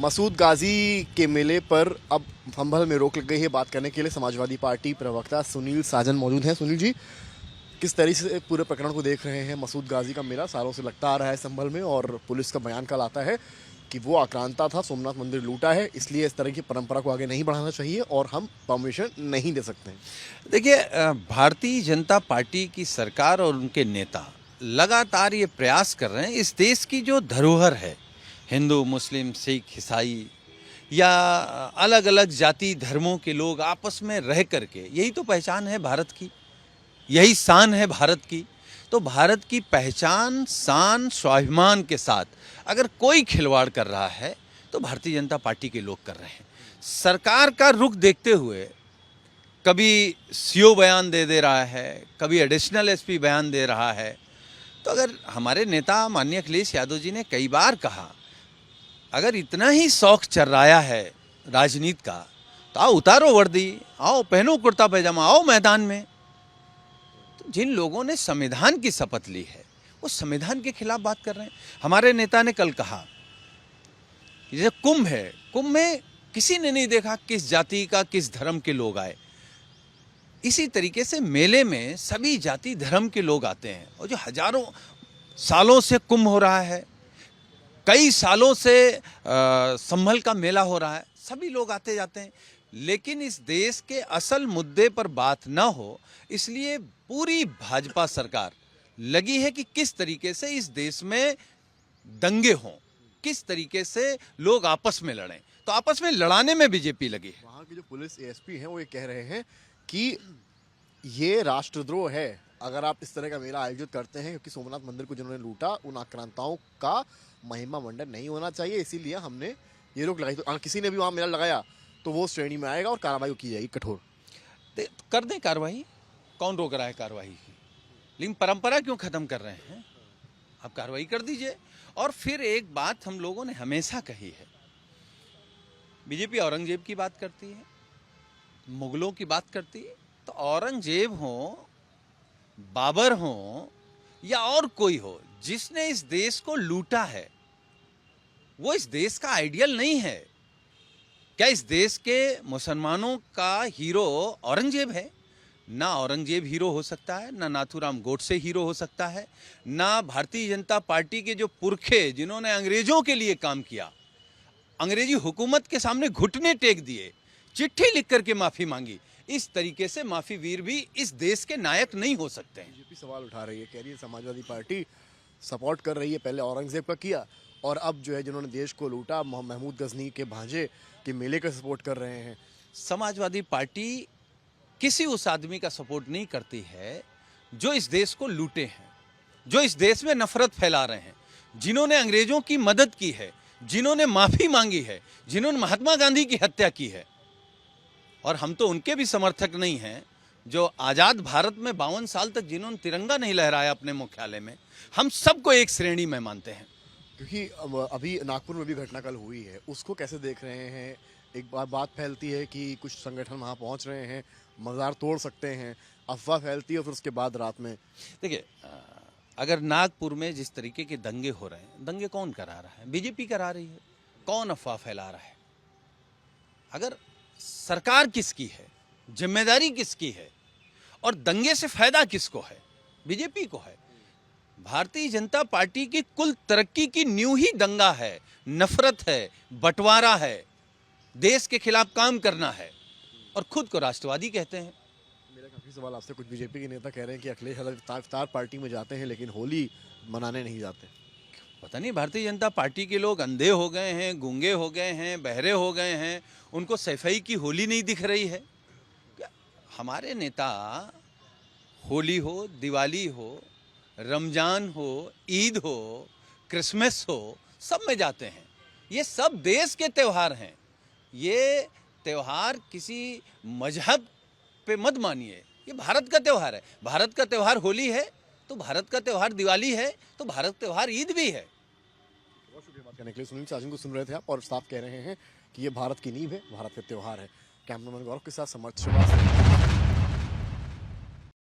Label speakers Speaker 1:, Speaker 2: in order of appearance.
Speaker 1: मसूद गाजी के मेले पर अब संभल में रोक लग गई है। बात करने के लिए समाजवादी पार्टी प्रवक्ता सुनील साजन मौजूद हैं। सुनील जी, किस तरीके से पूरे प्रकरण को देख रहे हैं? मसूद गाजी का मेला सालों से लगता आ रहा है संभल में, और पुलिस का बयान कल आता है कि वो आक्रांता था, सोमनाथ मंदिर लूटा है, इसलिए इस तरह की परंपरा को आगे नहीं बढ़ाना चाहिए और हम परमिशन नहीं दे सकते हैं।
Speaker 2: देखिए, भारतीय जनता पार्टी की सरकार और उनके नेता लगातार ये प्रयास कर रहे हैं, इस देश की जो धरोहर है, हिंदू, मुस्लिम, सिख, ईसाई या अलग अलग जाति धर्मों के लोग आपस में रह करके, यही तो पहचान है भारत की, यही शान है भारत की। तो भारत की पहचान, शान, स्वाभिमान के साथ अगर कोई खिलवाड़ कर रहा है तो भारतीय जनता पार्टी के लोग कर रहे हैं। सरकार का रुख देखते हुए कभी सीओ बयान दे रहा है, कभी एडिशनल एसपी बयान दे रहा है। तो अगर हमारे नेता माननीय अखिलेश यादव जी ने कई बार कहा, अगर इतना ही शौक चर्राया है राजनीति का, तो आओ उतारो वर्दी, आओ पहनो कुर्ता पैजामा, आओ मैदान में। तो जिन लोगों ने संविधान की शपथ ली है वो संविधान के खिलाफ बात कर रहे हैं। हमारे नेता ने कल कहा कि जैसे कुंभ है, कुंभ में किसी ने नहीं देखा किस जाति का, किस धर्म के लोग आए। इसी तरीके से मेले में सभी जाति धर्म के लोग आते हैं, और जो हजारों सालों से कुंभ हो रहा है, कई सालों से संभल का मेला हो रहा है, सभी लोग आते जाते हैं। लेकिन इस देश के असल मुद्दे पर बात न हो, इसलिए पूरी भाजपा सरकार लगी है कि किस तरीके से इस देश में दंगे हों, किस तरीके से लोग आपस में लड़ें। तो आपस में लड़ाने में बीजेपी लगी है।
Speaker 1: वहाँ के जो पुलिस एएसपी हैं वो ये कह रहे हैं कि ये राष्ट्रद्रोह है अगर आप इस तरह का मेला आयोजित करते हैं, क्योंकि सोमनाथ मंदिर को जिन्होंने लूटा उन आक्रांताओं का महिमा मंडन नहीं होना चाहिए, इसीलिए हमने ये रोक लगाई। तो अगर किसी ने भी वहाँ मेला लगाया तो वो श्रेणी में आएगा और कार्रवाई की जाएगी कठोर।
Speaker 2: कर दें कार्रवाई, कौन रोक रहा है कार्रवाई की? लेकिन परंपरा क्यों खत्म कर रहे हैं? आप कार्रवाई कर दीजिए। और फिर एक बात हम लोगों ने हमेशा कही है, बीजेपी औरंगजेब की बात करती है, मुगलों की बात करती है, तो औरंगजेब हो, बाबर हो या और कोई हो, जिसने इस देश को लूटा है, वो इस देश का आइडियल नहीं है। क्या इस देश के मुसलमानों का हीरो औरंगजेब है? ना औरंगजेब हीरो हो सकता है, ना नाथूराम गोडसे हीरो हो सकता है, ना भारतीय जनता पार्टी के जो पुरखे जिन्होंने अंग्रेजों के लिए काम किया, अंग्रेजी हुकूमत के सामने घुटने टेक दिए, चिट्ठी लिख करके माफी मांगी, इस तरीके से माफी वीर भी इस देश के नायक नहीं हो सकते हैं।
Speaker 1: बीजेपी सवाल उठा रही है, कह रही है समाजवादी पार्टी सपोर्ट कर रही है, पहले औरंगजेब का किया और अब जो है जिन्होंने देश को लूटा महमूद गजनी के भांजे के मेले का सपोर्ट कर रहे हैं।
Speaker 2: समाजवादी पार्टी किसी उस आदमी का सपोर्ट नहीं करती है जो इस देश को लूटे हैं, जो इस देश में नफरत फैला रहे हैं, जिन्होंने अंग्रेजों की मदद की है, जिन्होंने माफी मांगी है, जिन्होंने महात्मा गांधी की हत्या की है। और हम तो उनके भी समर्थक नहीं हैं जो आज़ाद भारत में 52 साल तक जिन्होंने तिरंगा नहीं लहराया अपने मुख्यालय में। हम सबको एक श्रेणी में मानते हैं।
Speaker 1: क्योंकि अभी नागपुर में भी घटना कल हुई है, उसको कैसे देख रहे हैं? एक बात फैलती है कि कुछ संगठन वहाँ पहुँच रहे हैं, मज़ार तोड़ सकते हैं, अफवाह फैलती है और फिर उसके बाद रात में
Speaker 2: देखिए, अगर नागपुर में जिस तरीके के दंगे हो रहे हैं, दंगे कौन करा रहा है? बीजेपी करा रही है। कौन अफवाह फैला रहा है? अगर सरकार किसकी है, जिम्मेदारी किसकी है और दंगे से फायदा किसको है? बीजेपी को है। भारतीय जनता पार्टी की कुल तरक्की की नींव ही दंगा है, नफरत है, बंटवारा है, देश के खिलाफ काम करना है, और खुद को राष्ट्रवादी कहते हैं।
Speaker 1: मेरा काफ़ी सवाल आपसे, कुछ बीजेपी के नेता कह रहे हैं कि अखिलेश यादव इफ्तार पार्टी में जाते हैं लेकिन होली मनाने नहीं जाते।
Speaker 2: पता नहीं भारतीय जनता पार्टी के लोग अंधे हो गए हैं, गूंगे हो गए हैं, बहरे हो गए हैं, उनको सफाई की होली नहीं दिख रही है क्या? हमारे नेता होली हो, दिवाली हो, रमजान हो, ईद हो, क्रिसमस हो, सब में जाते हैं। ये सब देश के त्यौहार हैं। ये त्यौहार किसी मजहब पे मत मानिए, ये भारत का त्यौहार है। भारत का त्यौहार होली है तो भारत का त्यौहार दिवाली है, तो भारत का त्यौहार ईद भी है।
Speaker 1: बहुत शुक्रिया बात करने के लिए। सुनील साजन को सुन रहे थे आप, और साफ कह रहे हैं कि ये भारत की नींव है, भारत का त्यौहार है। कैमरामैन गौरव के साथ समर्थ श्रीवास्तव।